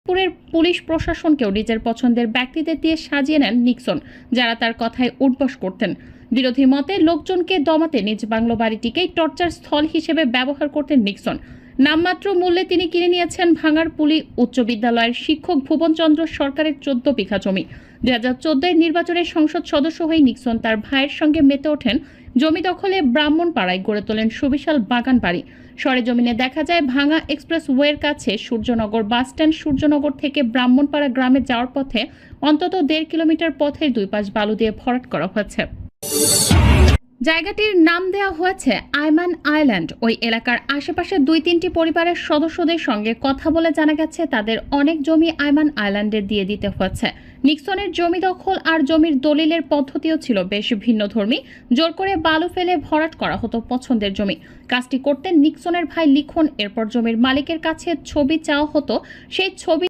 পুরের পুলিশ প্রশাসনকেও নিজের পছন্দের ব্যক্তিদের দিয়ে সাজিয়ে নেন নিক্সন, যারা তার কথায় উঠবস করতেন। বিরোধী মতে লোকজনকে দমাতে নিজ বাংলো বাড়িটিকেই টর্চার স্থল হিসেবে ব্যবহার করতেন নিক্সন। নামমাত্র মূল্যে তিনি কিনে নিয়েছেন ভাঙাড়পুলি উচ্চ বিদ্যালয়ের শিক্ষক ভুবনচন্দ্র সরকারের 14 বিঘা জমি। 2014 নির্বাচনে সংসদ সদস্য হয়ে নিক্সন তার ভাইয়ের সঙ্গে মেতে ওঠেন জমি দখলে ব্রাহ্মণপাড়ায় গড়ে তোলেন সুবিশাল বাগান বাড়ি। সরেজমিনে দেখা যায় ভাঙা এক্সপ্রেস ওয়ের কাছে সূর্যনগর বাসস্ট্যান্ড, সূর্যনগর থেকে ব্রাহ্মণপাড়া গ্রামে যাওয়ার পথে অন্তত 1.5 কিলোমিটার পথের দুই পাশ বালু দিয়ে ভরাট করা হয়েছে। জায়গাটির নাম দেওয়া হয়েছে আইমান আইল্যান্ড। ওই এলাকার আশেপাশে 2-3টি পরিবারের সদস্যদের সঙ্গে কথা বলে জানা গেছে তাদের অনেক জমি আইমান আইল্যান্ডে দিয়ে দিতে হয়েছে। নিক্সনের জমি দখল আর জমির দলিলের পদ্ধতিও ছিল বেশ ভিন্নধর্মী। জোর করে বালু ফেলে ভরাট করা হতো পছন্দের জমি। কাজটি করতেন নিক্সনের ভাই লিখন। এরপর জমির মালিকের কাছে ছবি চাওয়া হতো, সেই ছবি